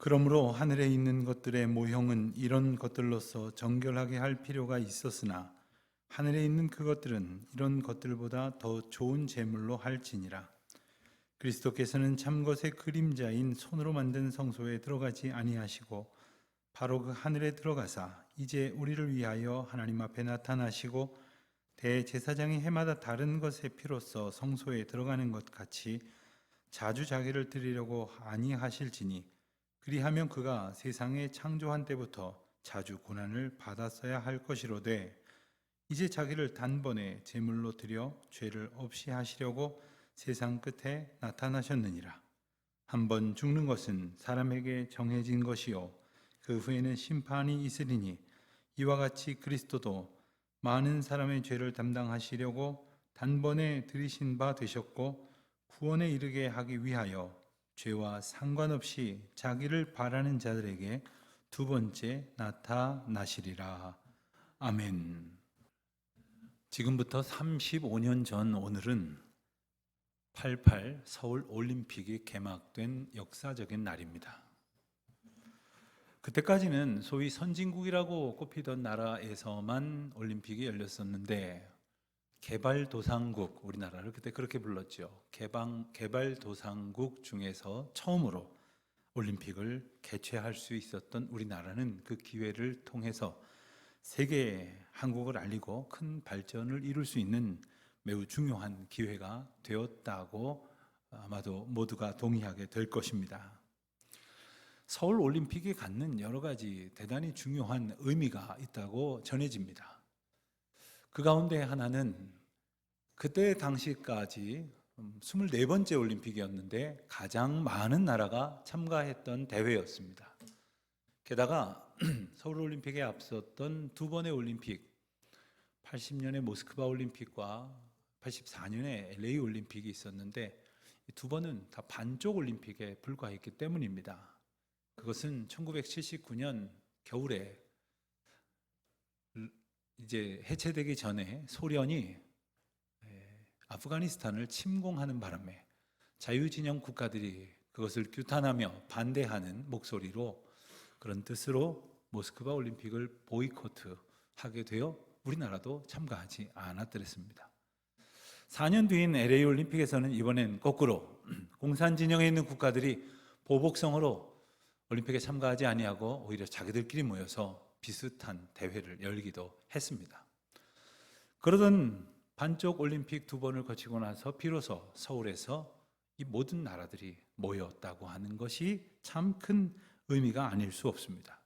그러므로 하늘에 있는 것들의 모형은 이런 것들로서 정결하게 할 필요가 있었으나 하늘에 있는 그것들은 이런 것들보다 더 좋은 제물로 할지니라. 그리스도께서는 참것의 그림자인 손으로 만든 성소에 들어가지 아니하시고 바로 그 하늘에 들어가사 이제 우리를 위하여 하나님 앞에 나타나시고 대제사장이 해마다 다른 것의 피로써 성소에 들어가는 것 같이 자주 자기를 드리려고 아니하실지니 그리하면 그가 세상의 창조한 때부터 자주 고난을 받았어야 할 것이로되 이제 자기를 단번에 제물로 드려 죄를 없이 하시려고 세상 끝에 나타나셨느니라. 한번 죽는 것은 사람에게 정해진 것이요 그 후에는 심판이 있으리니 이와 같이 그리스도도 많은 사람의 죄를 담당하시려고 단번에 들이신 바 되셨고 구원에 이르게 하기 위하여 죄와 상관없이 자기를 바라는 자들에게 두 번째 나타나시리라. 아멘. 지금부터 35년 전 오늘은 88 서울 올림픽이 개막된 역사적인 날입니다. 그때까지는 소위 선진국이라고 꼽히던 나라에서만 올림픽이 열렸었는데 개발도상국, 우리나라를 그때 그렇게 불렀죠. 개발도상국 중에서 처음으로 올림픽을 개최할 수 있었던 우리나라는 그 기회를 통해서 세계에 한국을 알리고 큰 발전을 이룰 수 있는 매우 중요한 기회가 되었다고 아마도 모두가 동의하게 될 것입니다. 서울 올림픽이 갖는 여러 가지 대단히 중요한 의미가 있다고 전해집니다. 그 가운데 하나는 그때 당시까지 24번째 올림픽이었는데 가장 많은 나라가 참가했던 대회였습니다. 게다가 서울 올림픽에 앞섰던 두 번의 올림픽, 80년의 모스크바 올림픽과 84년에 LA 올림픽이 있었는데 이 두 번은 다 반쪽 올림픽에 불과했기 때문입니다. 그것은 1979년 겨울에 이제 해체되기 전에 소련이 아프가니스탄을 침공하는 바람에 자유진영 국가들이 그것을 규탄하며 반대하는 목소리로 그런 뜻으로 모스크바 올림픽을 보이콧하게 되어 우리나라도 참가하지 않았더랬습니다. 4년 뒤인 LA 올림픽에서는 이번엔 거꾸로 공산 진영에 있는 국가들이 보복성으로 올림픽에 참가하지 아니하고 오히려 자기들끼리 모여서 비슷한 대회를 열기도 했습니다. 그러던 반쪽 올림픽 두 번을 거치고 나서 비로소 서울에서 이 모든 나라들이 모였다고 하는 것이 참 큰 의미가 아닐 수 없습니다.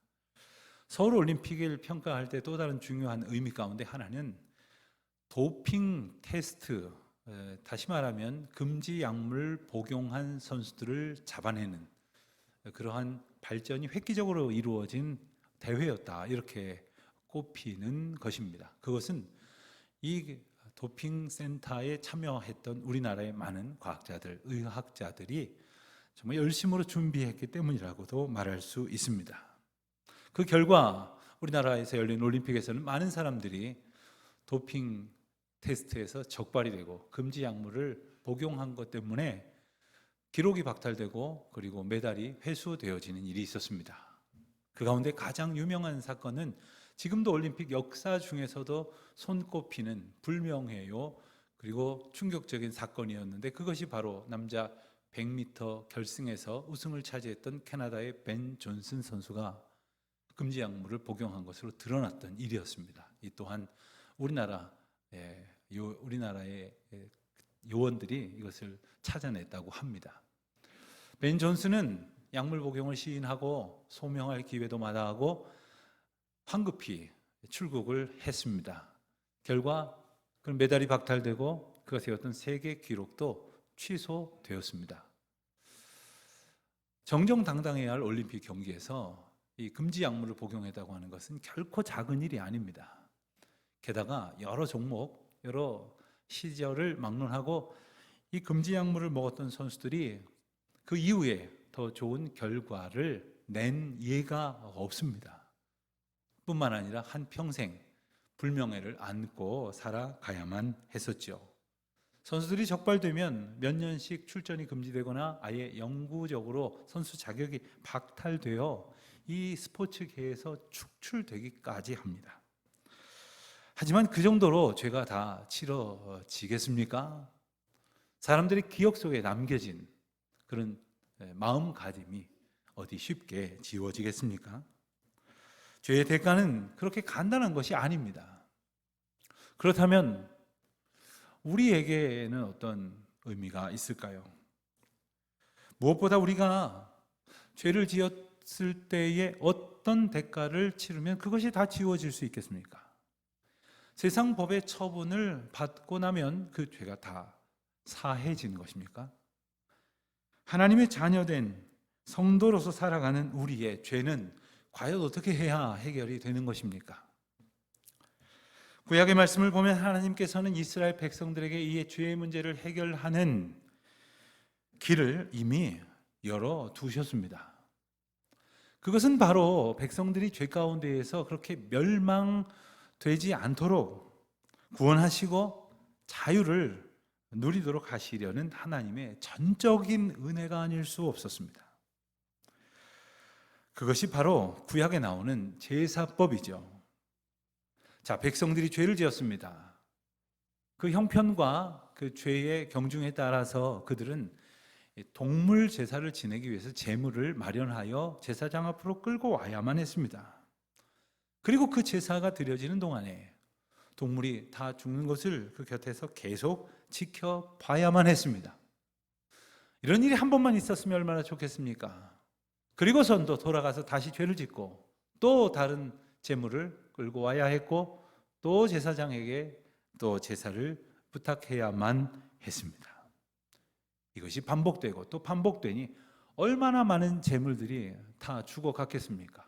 서울 올림픽을 평가할 때 또 다른 중요한 의미 가운데 하나는 도핑 테스트, 다시 말하면 금지 약물 복용한 선수들을 잡아내는 그러한 발전이 획기적으로 이루어진 대회였다, 이렇게 꼽히는 것입니다. 그것은 이 도핑 센터에 참여했던 우리나라의 많은 과학자들, 의학자들이 정말 열심으로 준비했기 때문이라고도 말할 수 있습니다. 그 결과 우리나라에서 열린 올림픽에서는 많은 사람들이 도핑 테스트에서 적발이 되고 금지 약물을 복용한 것 때문에 기록이 박탈되고 그리고 메달이 회수되어지는 일이 있었습니다. 그 가운데 가장 유명한 사건은 지금도 올림픽 역사 중에서도 손꼽히는 불명예요 그리고 충격적인 사건이었는데 그것이 바로 남자 100m 결승에서 우승을 차지했던 캐나다의 벤 존슨 선수가 금지 약물을 복용한 것으로 드러났던 일이었습니다. 이 또한 우리나라의 요원들이 이것을 찾아냈다고 합니다. 벤 존슨은 약물 복용을 시인하고 소명할 기회도 마다하고 황급히 출국을 했습니다. 결과 그 메달이 박탈되고 그가 세웠던 세계 기록도 취소되었습니다. 정정당당해야 할 올림픽 경기에서 이 금지 약물을 복용했다고 하는 것은 결코 작은 일이 아닙니다. 게다가 여러 종목, 여러 시절을 막론하고 이 금지 약물을 먹었던 선수들이 그 이후에 더 좋은 결과를 낸 예가 없습니다. 뿐만 아니라 한평생 불명예를 안고 살아가야만 했었죠. 선수들이 적발되면 몇 년씩 출전이 금지되거나 아예 영구적으로 선수 자격이 박탈되어 이 스포츠계에서 축출되기까지 합니다. 하지만 그 정도로 죄가 다 치러지겠습니까? 사람들이 기억 속에 남겨진 그런 마음가짐이 어디 쉽게 지워지겠습니까? 죄의 대가는 그렇게 간단한 것이 아닙니다. 그렇다면 우리에게는 어떤 의미가 있을까요? 무엇보다 우리가 죄를 지었을 때에 어떤 대가를 치르면 그것이 다 지워질 수 있겠습니까? 세상 법의 처분을 받고 나면 그 죄가 다 사해지는 것입니까? 하나님의 자녀된 성도로서 살아가는 우리의 죄는 과연 어떻게 해야 해결이 되는 것입니까? 구약의 말씀을 보면 하나님께서는 이스라엘 백성들에게 이 죄의 문제를 해결하는 길을 이미 열어두셨습니다. 그것은 바로 백성들이 죄 가운데에서 그렇게 멸망되지 않도록 구원하시고 자유를 누리도록 하시려는 하나님의 전적인 은혜가 아닐 수 없었습니다. 그것이 바로 구약에 나오는 제사법이죠. 자, 백성들이 죄를 지었습니다. 그 형편과 그 죄의 경중에 따라서 그들은 동물 제사를 지내기 위해서 제물을 마련하여 제사장 앞으로 끌고 와야만 했습니다. 그리고 그 제사가 드려지는 동안에 동물이 다 죽는 것을 그 곁에서 계속 지켜봐야만 했습니다. 이런 일이 한 번만 있었으면 얼마나 좋겠습니까? 그리고선 또 돌아가서 다시 죄를 짓고 또 다른 제물을 끌고 와야 했고 또 제사장에게 또 제사를 부탁해야만 했습니다. 이것이 반복되고 또 반복되니 얼마나 많은 제물들이 다 죽어갔겠습니까?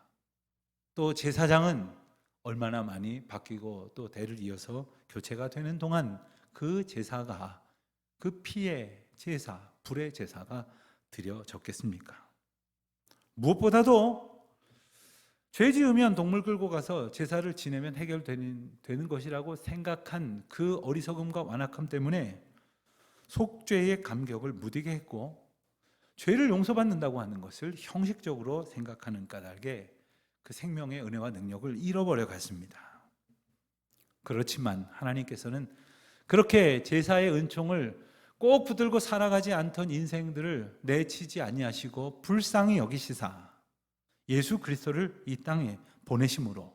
또 제사장은 얼마나 많이 바뀌고 또 대를 이어서 교체가 되는 동안 그 제사가, 그 피의 제사, 불의 제사가 드려졌겠습니까? 무엇보다도 죄 지으면 동물 끌고 가서 제사를 지내면 해결되는 것이라고 생각한 그 어리석음과 완악함 때문에 속죄의 감격을 무디게 했고, 죄를 용서받는다고 하는 것을 형식적으로 생각하는 까닭에 그 생명의 은혜와 능력을 잃어버려 갔습니다. 그렇지만 하나님께서는 그렇게 제사의 은총을 꼭 붙들고 살아가지 않던 인생들을 내치지 아니하시고 불쌍히 여기시사 예수 그리스도를 이 땅에 보내심으로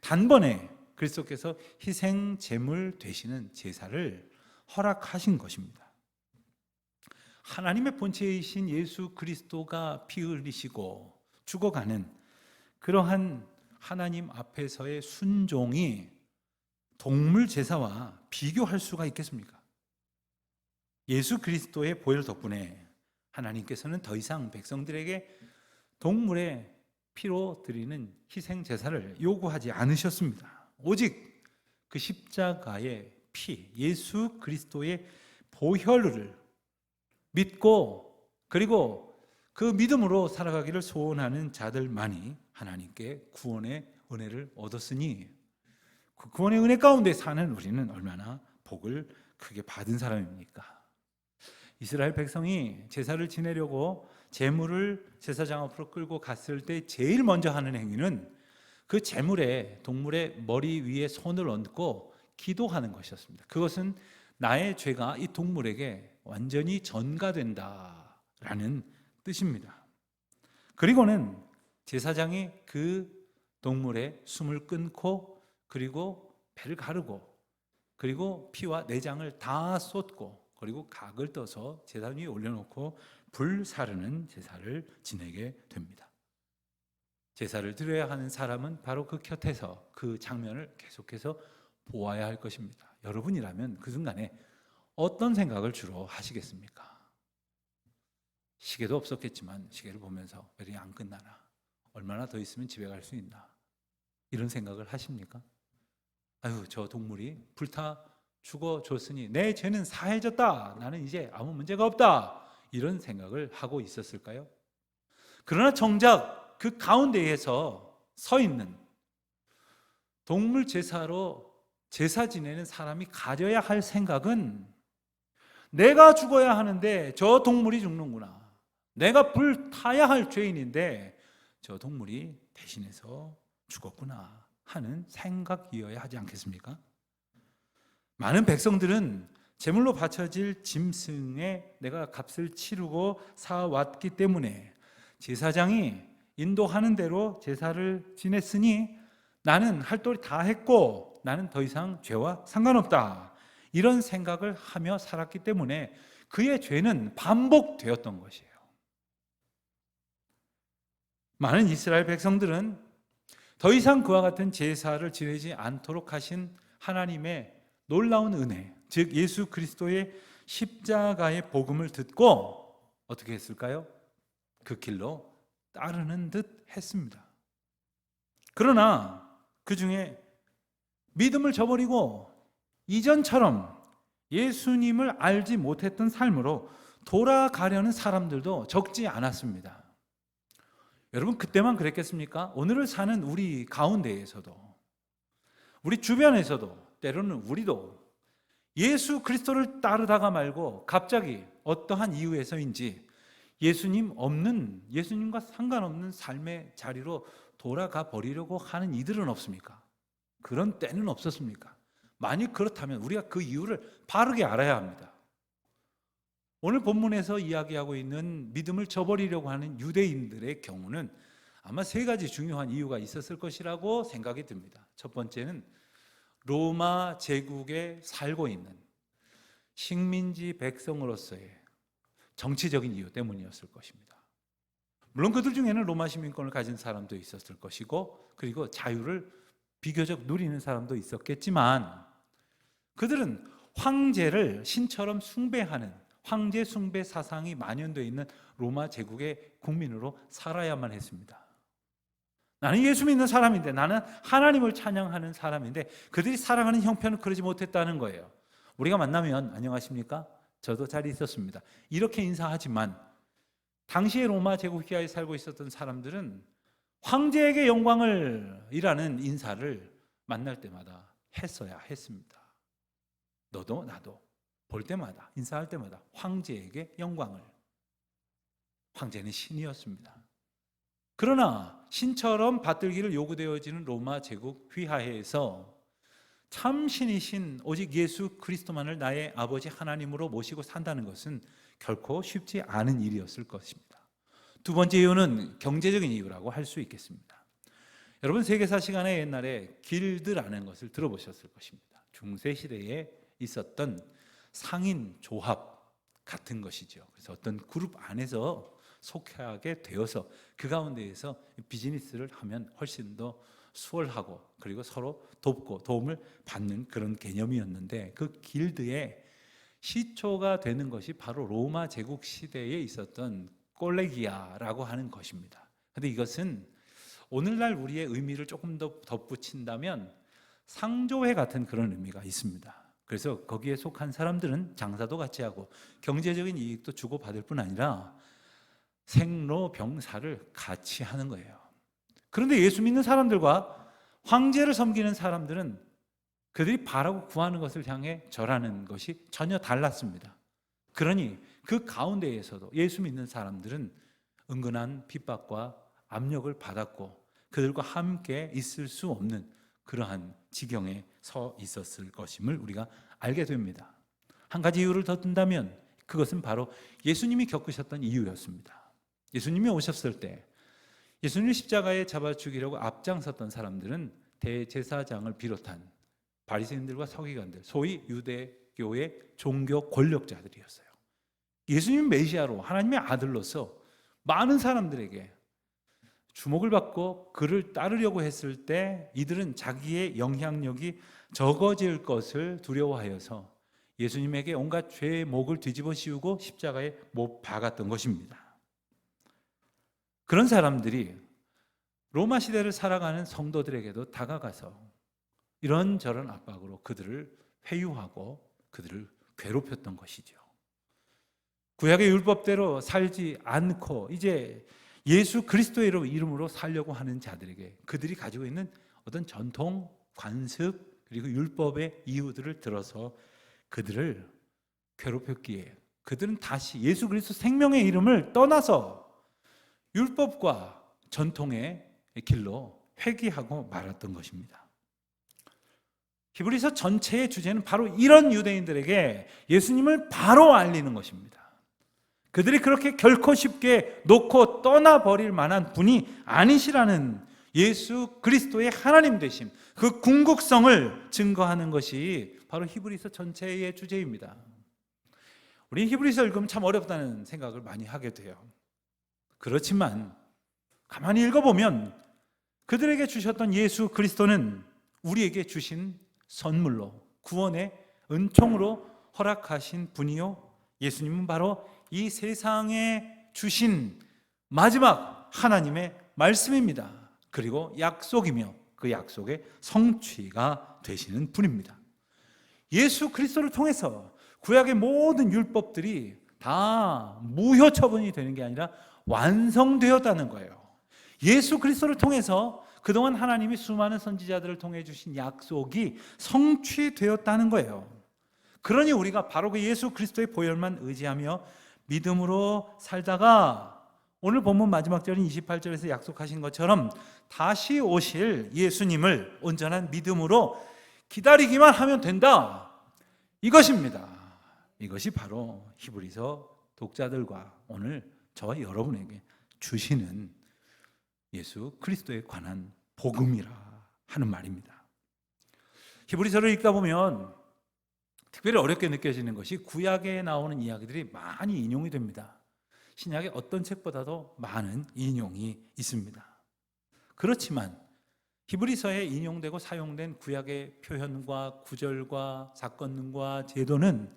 단번에 그리스도께서 희생 제물 되시는 제사를 허락하신 것입니다. 하나님의 본체이신 예수 그리스도가 피 흘리시고 죽어가는 그러한 하나님 앞에서의 순종이 동물 제사와 비교할 수가 있겠습니까? 예수 그리스도의 보혈 덕분에 하나님께서는 더 이상 백성들에게 동물의 피로 드리는 희생 제사를 요구하지 않으셨습니다. 오직 그 십자가의 피, 예수 그리스도의 보혈을 믿고 그리고 그 믿음으로 살아가기를 소원하는 자들만이 하나님께 구원의 은혜를 얻었으니 그 구원의 은혜 가운데 사는 우리는 얼마나 복을 크게 받은 사람입니까? 이스라엘 백성이 제사를 지내려고 제물을 제사장 앞으로 끌고 갔을 때 제일 먼저 하는 행위는 그 제물에 동물의 머리 위에 손을 얹고 기도하는 것이었습니다. 그것은 나의 죄가 이 동물에게 완전히 전가된다라는 뜻입니다. 그리고는 제사장이 그 동물의 숨을 끊고 그리고 배를 가르고 그리고 피와 내장을 다 쏟고 그리고 각을 떠서 제단 위에 올려놓고 불 사르는 제사를 지내게 됩니다. 제사를 드려야 하는 사람은 바로 그 곁에서 그 장면을 계속해서 보아야 할 것입니다. 여러분이라면 그 순간에 어떤 생각을 주로 하시겠습니까? 시계도 없었겠지만 시계를 보면서 왜 이렇게 안 끝나나? 얼마나 더 있으면 집에 갈 수 있나? 이런 생각을 하십니까? 아유, 저 동물이 불타 죽어줬으니 내 죄는 사해졌다. 나는 이제 아무 문제가 없다. 이런 생각을 하고 있었을까요? 그러나 정작 그 가운데에서 서 있는 동물 제사로 제사 지내는 사람이 가져야 할 생각은 내가 죽어야 하는데 저 동물이 죽는구나. 내가 불타야 할 죄인인데 저 동물이 대신해서 죽었구나 하는 생각이어야 하지 않겠습니까? 많은 백성들은 제물로 바쳐질 짐승에 내가 값을 치르고 사왔기 때문에 제사장이 인도하는 대로 제사를 지냈으니 나는 할 도리 다 했고 나는 더 이상 죄와 상관없다, 이런 생각을 하며 살았기 때문에 그의 죄는 반복되었던 것이에요. 많은 이스라엘 백성들은 더 이상 그와 같은 제사를 지내지 않도록 하신 하나님의 놀라운 은혜, 즉 예수 그리스도의 십자가의 복음을 듣고 어떻게 했을까요? 그 길로 따르는 듯 했습니다. 그러나 그 중에 믿음을 저버리고 이전처럼 예수님을 알지 못했던 삶으로 돌아가려는 사람들도 적지 않았습니다. 여러분, 그때만 그랬겠습니까? 오늘을 사는 우리 가운데에서도, 우리 주변에서도, 때로는 우리도 예수 그리스도를 따르다가 말고 갑자기 어떠한 이유에서인지 예수님과 상관없는 삶의 자리로 돌아가 버리려고 하는 이들은 없습니까? 그런 때는 없었습니까? 만약 그렇다면 우리가 그 이유를 바르게 알아야 합니다. 오늘 본문에서 이야기하고 있는 믿음을 저버리려고 하는 유대인들의 경우는 아마 세 가지 중요한 이유가 있었을 것이라고 생각이 듭니다. 첫 번째는 로마 제국에 살고 있는 식민지 백성으로서의 정치적인 이유 때문이었을 것입니다. 물론 그들 중에는 로마 시민권을 가진 사람도 있었을 것이고, 그리고 자유를 비교적 누리는 사람도 있었겠지만, 그들은 황제를 신처럼 숭배하는 황제 숭배 사상이 만연되어 있는 로마 제국의 국민으로 살아야만 했습니다. 나는 예수 믿는 사람인데, 나는 하나님을 찬양하는 사람인데 그들이 살아가는 형편은 그러지 못했다는 거예요. 우리가 만나면 안녕하십니까? 저도 잘 있었습니다, 이렇게 인사하지만 당시에 로마 제국 기하에 살고 있었던 사람들은 황제에게 영광을 이라는 인사를 만날 때마다 했어야 했습니다. 너도 나도 볼 때마다, 인사할 때마다 황제에게 영광을. 황제는 신이었습니다. 그러나 신처럼 받들기를 요구되어지는 로마 제국 휘하에서 참 신이신 오직 예수 그리스도만을 나의 아버지 하나님으로 모시고 산다는 것은 결코 쉽지 않은 일이었을 것입니다. 두 번째 이유는 경제적인 이유라고 할 수 있겠습니다. 여러분, 세계사 시간에 옛날에 길드라는 것을 들어보셨을 것입니다. 중세시대에 있었던 상인 조합 같은 것이죠. 그래서 어떤 그룹 안에서 속하게 되어서 그 가운데에서 비즈니스를 하면 훨씬 더 수월하고, 그리고 서로 돕고 도움을 받는 그런 개념이었는데, 그 길드의 시초가 되는 것이 바로 로마 제국 시대에 있었던 콜레기아라고 하는 것입니다. 그런데 이것은 오늘날 우리의 의미를 조금 더 덧붙인다면 상조회 같은 그런 의미가 있습니다. 그래서 거기에 속한 사람들은 장사도 같이 하고 경제적인 이익도 주고받을 뿐 아니라 생로병사를 같이 하는 거예요. 그런데 예수 믿는 사람들과 황제를 섬기는 사람들은 그들이 바라고 구하는 것을 향해 절하는 것이 전혀 달랐습니다. 그러니 그 가운데에서도 예수 믿는 사람들은 은근한 핍박과 압력을 받았고 그들과 함께 있을 수 없는 그러한 지경에 서 있었을 것임을 우리가 알게 됩니다. 한 가지 이유를 더 든다면 그것은 바로 예수님이 겪으셨던 이유였습니다. 예수님이 오셨을 때 예수님을 십자가에 잡아 죽이려고 앞장섰던 사람들은 대제사장을 비롯한 바리새인들과 서기관들, 소위 유대교의 종교 권력자들이었어요. 예수님 메시아로, 하나님의 아들로서 많은 사람들에게 주목을 받고 그를 따르려고 했을 때 이들은 자기의 영향력이 적어질 것을 두려워하여서 예수님에게 온갖 죄의 목을 뒤집어 씌우고 십자가에 못 박았던 것입니다. 그런 사람들이 로마 시대를 살아가는 성도들에게도 다가가서 이런저런 압박으로 그들을 회유하고 그들을 괴롭혔던 것이죠. 구약의 율법대로 살지 않고 이제 예수 그리스도의 이름으로 살려고 하는 자들에게 그들이 가지고 있는 어떤 전통, 관습, 그리고 율법의 이유들을 들어서 그들을 괴롭혔기에 그들은 다시 예수 그리스도 생명의 이름을 떠나서 율법과 전통의 길로 회귀하고 말았던 것입니다. 히브리서 전체의 주제는 바로 이런 유대인들에게 예수님을 바로 알리는 것입니다. 그들이 그렇게 결코 쉽게 놓고 떠나버릴 만한 분이 아니시라는 예수 그리스도의 하나님 되심, 그 궁극성을 증거하는 것이 바로 히브리서 전체의 주제입니다. 우리 히브리서 읽으면 참 어렵다는 생각을 많이 하게 돼요. 그렇지만 가만히 읽어보면 그들에게 주셨던 예수 그리스도는 우리에게 주신 선물로, 구원의 은총으로 허락하신 분이요, 예수님은 바로 이 세상에 주신 마지막 하나님의 말씀입니다. 그리고 약속이며 그 약속의 성취가 되시는 분입니다. 예수 그리스도를 통해서 구약의 모든 율법들이 다 무효 처분이 되는 게 아니라 완성되었다는 거예요. 예수 그리스도를 통해서 그동안 하나님이 수많은 선지자들을 통해 주신 약속이 성취되었다는 거예요. 그러니 우리가 바로 그 예수 그리스도의 보혈만 의지하며 믿음으로 살다가 오늘 본문 마지막 절인 28절에서 약속하신 것처럼 다시 오실 예수님을 온전한 믿음으로 기다리기만 하면 된다, 이것입니다. 이것이 바로 히브리서 독자들과 오늘 저와 여러분에게 주시는 예수 그리스도에 관한 복음이라 하는 말입니다. 히브리서를 읽다 보면 특별히 어렵게 느껴지는 것이 구약에 나오는 이야기들이 많이 인용이 됩니다. 신약의 어떤 책보다도 많은 인용이 있습니다. 그렇지만 히브리서에 인용되고 사용된 구약의 표현과 구절과 사건과 제도는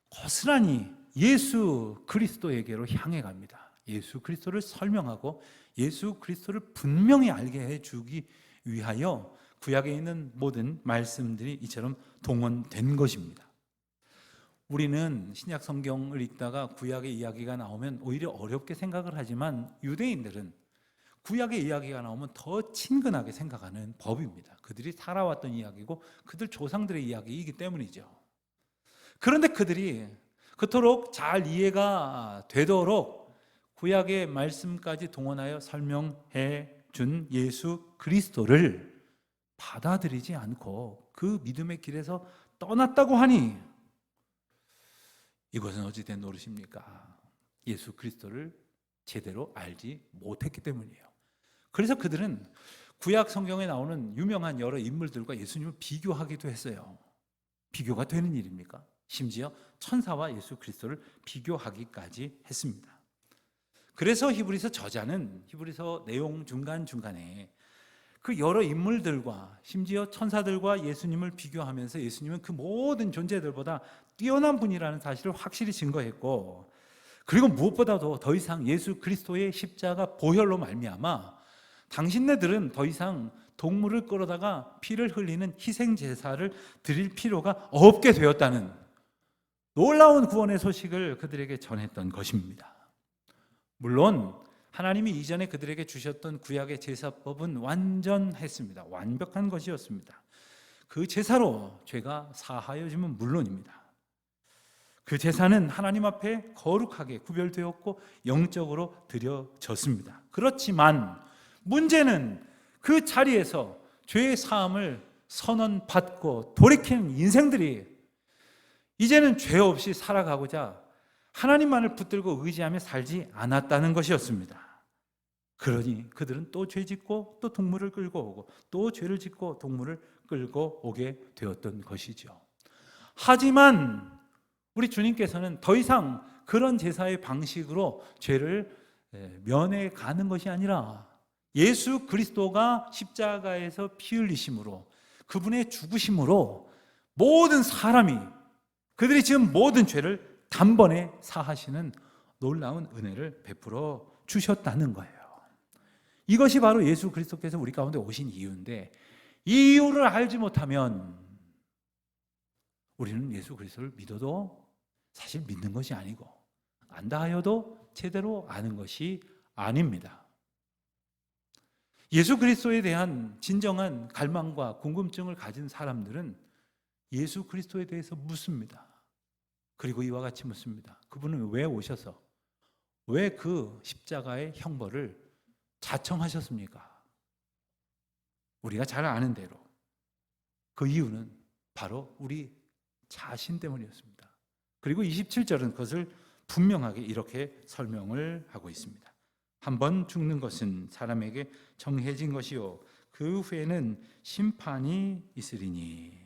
고스란히 예수 그리스도에게로 향해 갑니다. 예수 그리스도를 설명하고 예수 그리스도를 분명히 알게 해주기 위하여 구약에 있는 모든 말씀들이 이처럼 동원된 것입니다. 우리는 신약 성경을 읽다가 구약의 이야기가 나오면 오히려 어렵게 생각을 하지만 유대인들은 구약의 이야기가 나오면 더 친근하게 생각하는 법입니다. 그들이 살아왔던 이야기고 그들 조상들의 이야기이기 때문이죠. 그런데 그들이 그토록 잘 이해가 되도록 구약의 말씀까지 동원하여 설명해 준 예수 그리스도를 받아들이지 않고 그 믿음의 길에서 떠났다고 하니 이것은 어찌된 노릇입니까? 예수 그리스도를 제대로 알지 못했기 때문이에요. 그래서 그들은 구약 성경에 나오는 유명한 여러 인물들과 예수님을 비교하기도 했어요. 비교가 되는 일입니까? 심지어 천사와 예수 그리스도를 비교하기까지 했습니다. 그래서 히브리서 저자는 히브리서 내용 중간중간에 그 여러 인물들과 심지어 천사들과 예수님을 비교하면서 예수님은 그 모든 존재들보다 뛰어난 분이라는 사실을 확실히 증거했고, 그리고 무엇보다도 더 이상 예수 그리스도의 십자가 보혈로 말미암아 당신네들은 더 이상 동물을 끌어다가 피를 흘리는 희생 제사를 드릴 필요가 없게 되었다는 놀라운 구원의 소식을 그들에게 전했던 것입니다. 물론 하나님이 이전에 그들에게 주셨던 구약의 제사법은 완전했습니다. 완벽한 것이었습니다. 그 제사로 죄가 사하여지면 물론입니다. 그 제사는 하나님 앞에 거룩하게 구별되었고 영적으로 드려졌습니다. 그렇지만 문제는 그 자리에서 죄의 사함을 선언받고 돌이키는 인생들이 이제는 죄 없이 살아가고자 하나님만을 붙들고 의지하며 살지 않았다는 것이었습니다. 그러니 그들은 또 죄 짓고 또 동물을 끌고 오고 또 죄를 짓고 동물을 끌고 오게 되었던 것이죠. 하지만 우리 주님께서는 더 이상 그런 제사의 방식으로 죄를 면해 가는 것이 아니라 예수 그리스도가 십자가에서 피 흘리심으로 그분의 죽으심으로 모든 사람이 그들이 지은 모든 죄를 단번에 사하시는 놀라운 은혜를 베풀어 주셨다는 거예요. 이것이 바로 예수 그리스도께서 우리 가운데 오신 이유인데, 이 이유를 알지 못하면 우리는 예수 그리스도를 믿어도 사실 믿는 것이 아니고 안다 하여도 제대로 아는 것이 아닙니다. 예수 그리스도에 대한 진정한 갈망과 궁금증을 가진 사람들은 예수 그리스도에 대해서 묻습니다. 그리고 이와 같이 묻습니다. 그분은 왜 오셔서 왜 그 십자가의 형벌을 자청하셨습니까? 우리가 잘 아는 대로 그 이유는 바로 우리 자신 때문이었습니다. 그리고 27절은 그것을 분명하게 이렇게 설명을 하고 있습니다. 한 번 죽는 것은 사람에게 정해진 것이요 그 후에는 심판이 있으리니.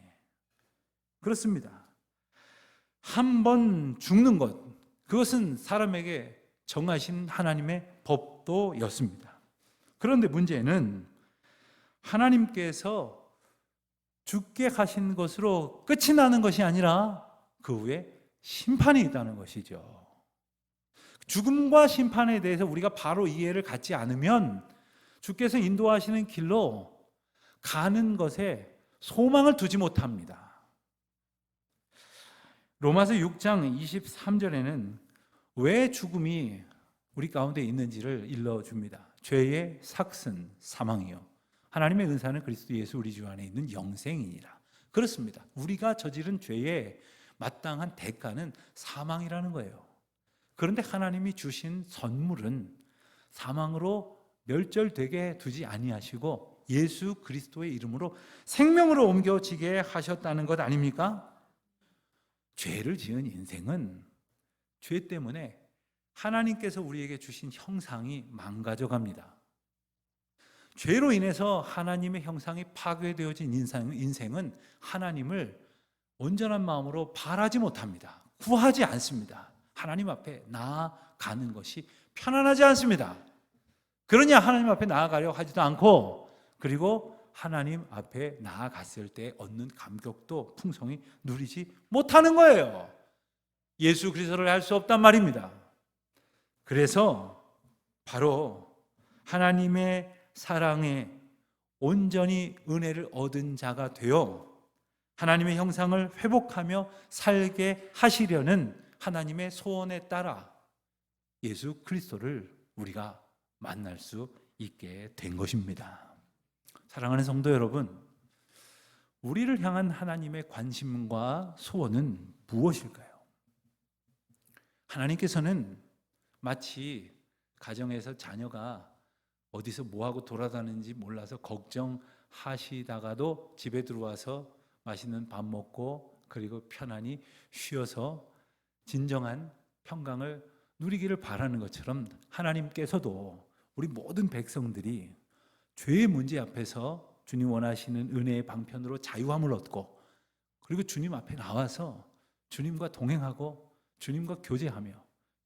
그렇습니다. 한 번 죽는 것, 그것은 사람에게 정하신 하나님의 법도였습니다. 그런데 문제는 하나님께서 죽게 하신 것으로 끝이 나는 것이 아니라 그 후에 심판이 있다는 것이죠. 죽음과 심판에 대해서 우리가 바로 이해를 갖지 않으면 주께서 인도하시는 길로 가는 것에 소망을 두지 못합니다. 로마서 6장 23절에는 왜 죽음이 우리 가운데 있는지를 일러줍니다. 죄의 삭슨 사망이요 하나님의 은사는 그리스도 예수 우리 주 안에 있는 영생이니라. 그렇습니다. 우리가 저지른 죄의 마땅한 대가는 사망이라는 거예요. 그런데 하나님이 주신 선물은 사망으로 멸절되게 두지 아니하시고 예수 그리스도의 이름으로 생명으로 옮겨지게 하셨다는 것 아닙니까? 죄를 지은 인생은 죄 때문에 하나님께서 우리에게 주신 형상이 망가져 갑니다. 죄로 인해서 하나님의 형상이 파괴되어진 인생은 하나님을 온전한 마음으로 바라지 못합니다. 구하지 않습니다. 하나님 앞에 나아가는 것이 편안하지 않습니다. 그러냐 하나님 앞에 나아가려 하지도 않고, 그리고 하나님 앞에 나아갔을 때 얻는 감격도 풍성히 누리지 못하는 거예요. 예수 그리스도를 알 수 없단 말입니다. 그래서 바로 하나님의 사랑에 온전히 은혜를 얻은 자가 되어 하나님의 형상을 회복하며 살게 하시려는 하나님의 소원에 따라 예수 그리스도를 우리가 만날 수 있게 된 것입니다. 사랑하는 성도 여러분, 우리를 향한 하나님의 관심과 소원은 무엇일까요? 하나님께서는 마치 가정에서 자녀가 어디서 뭐하고 돌아다니는지 몰라서 걱정하시다가도 집에 들어와서 맛있는 밥 먹고 그리고 편안히 쉬어서 진정한 평강을 누리기를 바라는 것처럼 하나님께서도 우리 모든 백성들이 죄의 문제 앞에서 주님 원하시는 은혜의 방편으로 자유함을 얻고, 그리고 주님 앞에 나와서 주님과 동행하고 주님과 교제하며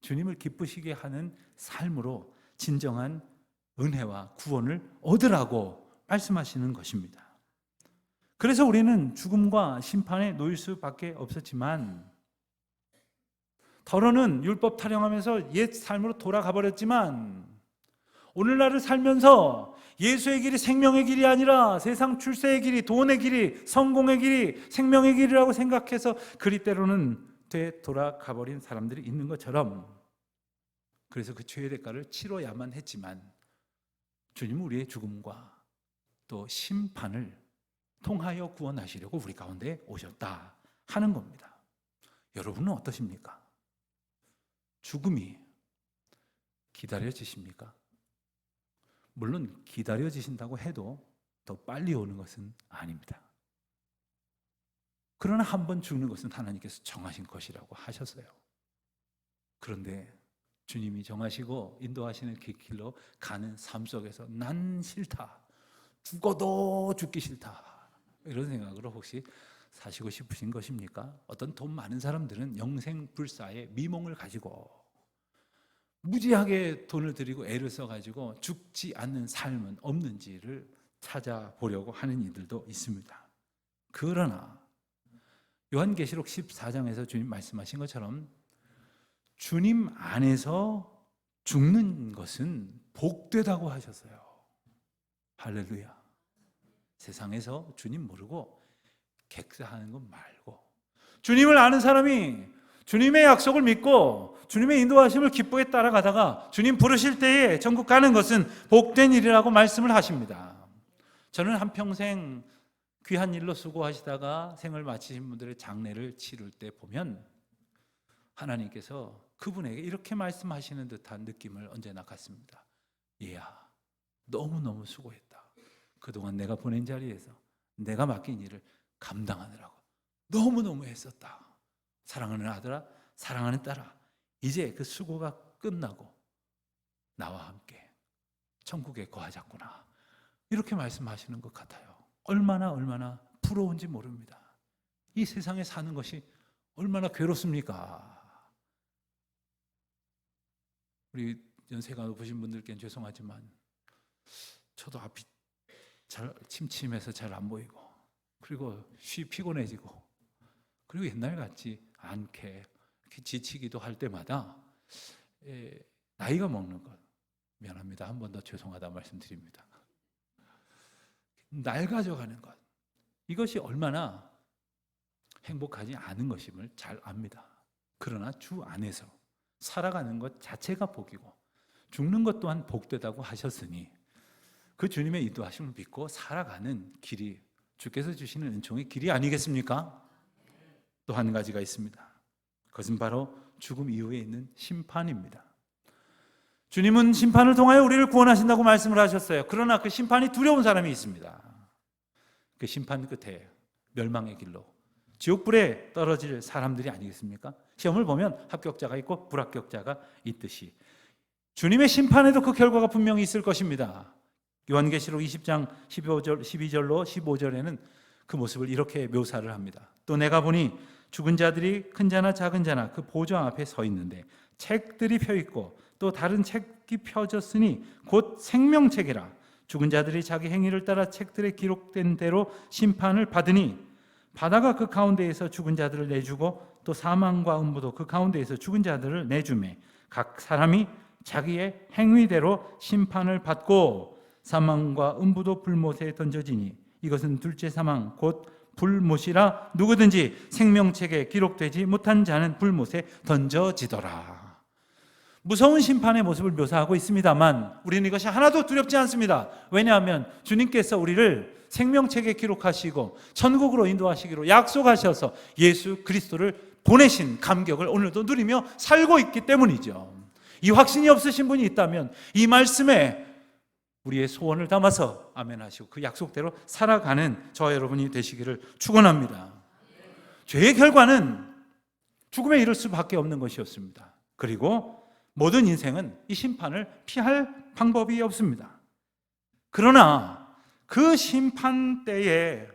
주님을 기쁘시게 하는 삶으로 진정한 은혜와 구원을 얻으라고 말씀하시는 것입니다. 그래서 우리는 죽음과 심판에 놓일 수밖에 없었지만, 더러는 율법 타령하면서 옛 삶으로 돌아가 버렸지만, 오늘날을 살면서 예수의 길이 생명의 길이 아니라 세상 출세의 길이, 돈의 길이, 성공의 길이, 생명의 길이라고 생각해서 그리 때로는 되돌아가 버린 사람들이 있는 것처럼, 그래서 그 죄의 대가를 치러야만 했지만 주님은 우리의 죽음과 또 심판을 통하여 구원하시려고 우리 가운데 오셨다 하는 겁니다. 여러분은 어떠십니까? 죽음이 기다려지십니까? 물론 기다려지신다고 해도 더 빨리 오는 것은 아닙니다. 그러나 한 번 죽는 것은 하나님께서 정하신 것이라고 하셨어요. 그런데 주님이 정하시고 인도하시는 그 길로 가는 삶 속에서 난 싫다, 죽어도 죽기 싫다, 이런 생각으로 혹시 사시고 싶으신 것입니까? 어떤 돈 많은 사람들은 영생불사의 미몽을 가지고 무지하게 돈을 들이고 애를 써가지고 죽지 않는 삶은 없는지를 찾아보려고 하는 이들도 있습니다. 그러나 요한계시록 14장에서 주님 말씀하신 것처럼 주님 안에서 죽는 것은 복되다고 하셨어요. 할렐루야. 세상에서 주님 모르고 객사하는 것 말고, 주님을 아는 사람이 주님의 약속을 믿고 주님의 인도하심을 기쁘게 따라가다가 주님 부르실 때에 천국 가는 것은 복된 일이라고 말씀을 하십니다. 저는 한평생 귀한 일로 수고하시다가 생을 마치신 분들의 장례를 치를 때 보면 하나님께서 그분에게 이렇게 말씀하시는 듯한 느낌을 언제나 갖습니다. 얘야, 너무너무 수고했다. 그동안 내가 보낸 자리에서 내가 맡긴 일을 감당하느라고 너무너무 애썼다. 사랑하는 아들아, 사랑하는 딸아, 이제 그 수고가 끝나고 나와 함께 천국에 거하자꾸나. 이렇게 말씀하시는 것 같아요. 얼마나 부러운지 모릅니다. 이 세상에 사는 것이 얼마나 괴롭습니까? 우리 연세가 높으신 분들께는 죄송하지만 저도 앞이 잘 침침해서 잘 안 보이고, 그리고 피곤해지고, 그리고 옛날 같지 않게 이렇게 지치기도 할 때마다 나이가 먹는 것, 미안합니다. 한 번 더 죄송하다 말씀드립니다. 낡아져가는 것, 이것이 얼마나 행복하지 않은 것임을 잘 압니다. 그러나 주 안에서 살아가는 것 자체가 복이고 죽는 것 또한 복되다고 하셨으니 그 주님의 인도하심을 믿고 살아가는 길이 주께서 주시는 은총의 길이 아니겠습니까? 또 한 가지가 있습니다. 그것은 바로 죽음 이후에 있는 심판입니다. 주님은 심판을 통하여 우리를 구원하신다고 말씀을 하셨어요. 그러나 그 심판이 두려운 사람이 있습니다. 그 심판 끝에 멸망의 길로 지옥불에 떨어질 사람들이 아니겠습니까? 시험을 보면 합격자가 있고 불합격자가 있듯이 주님의 심판에도 그 결과가 분명히 있을 것입니다. 요한계시록 20장 12절로 15절에는 그 모습을 이렇게 묘사를 합니다. 또 내가 보니 죽은 자들이 큰 자나 작은 자나 그 보좌 앞에 서 있는데 책들이 펴 있고 또 다른 책이 펴졌으니 곧 생명책이라. 죽은 자들이 자기 행위를 따라 책들에 기록된 대로 심판을 받으니 바다가 그 가운데에서 죽은 자들을 내주고 또 사망과 음부도 그 가운데에서 죽은 자들을 내주매 각 사람이 자기의 행위대로 심판을 받고 사망과 음부도 불못에 던져지니 이것은 둘째 사망 곧 불못이라. 누구든지 생명책에 기록되지 못한 자는 불못에 던져지더라. 무서운 심판의 모습을 묘사하고 있습니다만 우리는 이것이 하나도 두렵지 않습니다. 왜냐하면 주님께서 우리를 생명책에 기록하시고 천국으로 인도하시기로 약속하셔서 예수 그리스도를 보내신 감격을 오늘도 누리며 살고 있기 때문이죠. 이 확신이 없으신 분이 있다면 이 말씀에 우리의 소원을 담아서 아멘 하시고 그 약속대로 살아가는 저와 여러분이 되시기를 축원합니다. 죄의 결과는 죽음에 이를 수밖에 없는 것이었습니다. 그리고 모든 인생은 이 심판을 피할 방법이 없습니다. 그러나 그 심판 때에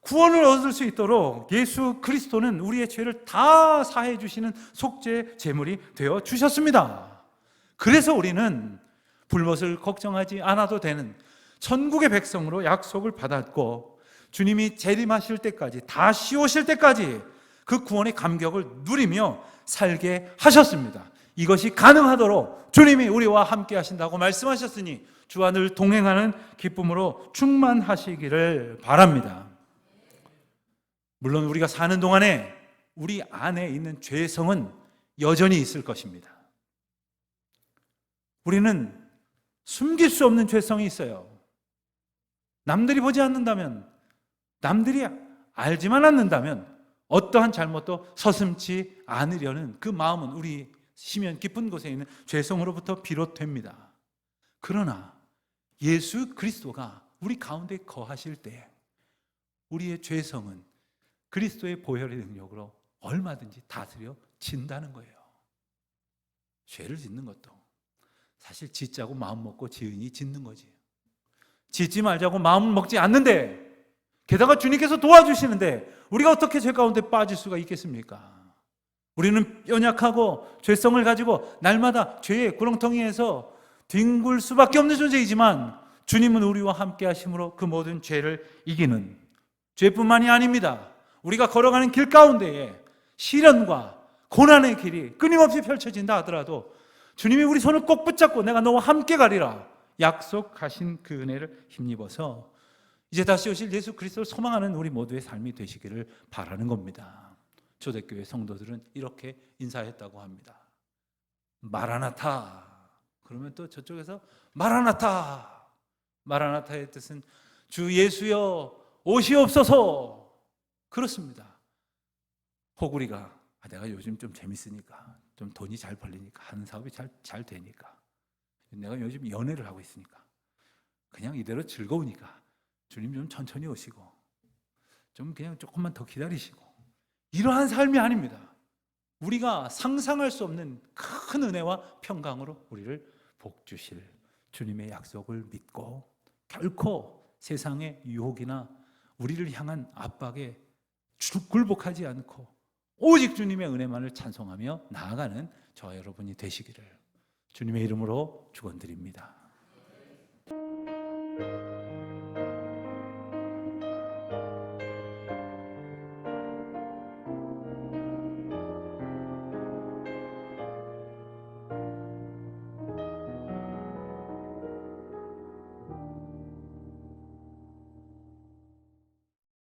구원을 얻을 수 있도록 예수 그리스도는 우리의 죄를 다 사해 주시는 속죄 제물이 되어 주셨습니다. 그래서 우리는 불못을 걱정하지 않아도 되는 천국의 백성으로 약속을 받았고 주님이 재림하실 때까지 다시 오실 때까지 그 구원의 감격을 누리며 살게 하셨습니다. 이것이 가능하도록 주님이 우리와 함께 하신다고 말씀하셨으니 주와 늘 동행하는 기쁨으로 충만하시기를 바랍니다. 물론 우리가 사는 동안에 우리 안에 있는 죄성은 여전히 있을 것입니다. 우리는 숨길 수 없는 죄성이 있어요. 남들이 보지 않는다면, 남들이 알지만 않는다면 어떠한 잘못도 서슴지 않으려는 그 마음은 우리 시면 깊은 곳에 있는 죄성으로부터 비롯됩니다. 그러나 예수 그리스도가 우리 가운데 거하실 때 우리의 죄성은 그리스도의 보혈의 능력으로 얼마든지 다스려진다는 거예요. 죄를 짓는 것도 사실 짓자고 마음 먹고 지은이 짓는 거지. 짓지 말자고 마음을 먹지 않는데 게다가 주님께서 도와주시는데 우리가 어떻게 죄 가운데 빠질 수가 있겠습니까? 우리는 연약하고 죄성을 가지고 날마다 죄의 구렁텅이에서 뒹굴 수밖에 없는 존재이지만 주님은 우리와 함께 하심으로 그 모든 죄를 이기는, 죄뿐만이 아닙니다. 우리가 걸어가는 길 가운데에 시련과 고난의 길이 끊임없이 펼쳐진다 하더라도 주님이 우리 손을 꼭 붙잡고 내가 너와 함께 가리라 약속하신 그 은혜를 힘입어서 이제 다시 오실 예수 그리스도를 소망하는 우리 모두의 삶이 되시기를 바라는 겁니다. 초대교회 성도들은 이렇게 인사했다고 합니다. 마라나타. 그러면 또 저쪽에서 마라나타. 마라나타의 뜻은 주 예수여 오시옵소서. 그렇습니다. 호구리가 내가 요즘 좀 재밌으니까, 좀 돈이 잘 벌리니까, 하는 사업이 잘 되니까, 내가 요즘 연애를 하고 있으니까, 그냥 이대로 즐거우니까 주님 좀 천천히 오시고 좀 그냥 조금만 더 기다리시고, 이러한 삶이 아닙니다. 우리가 상상할 수 없는 큰 은혜와 평강으로 우리를 복주실 주님의 약속을 믿고 결코 세상의 유혹이나 우리를 향한 압박에 굴복하지 않고 오직 주님의 은혜만을 찬송하며 나아가는 저와 여러분이 되시기를 주님의 이름으로 축원드립니다.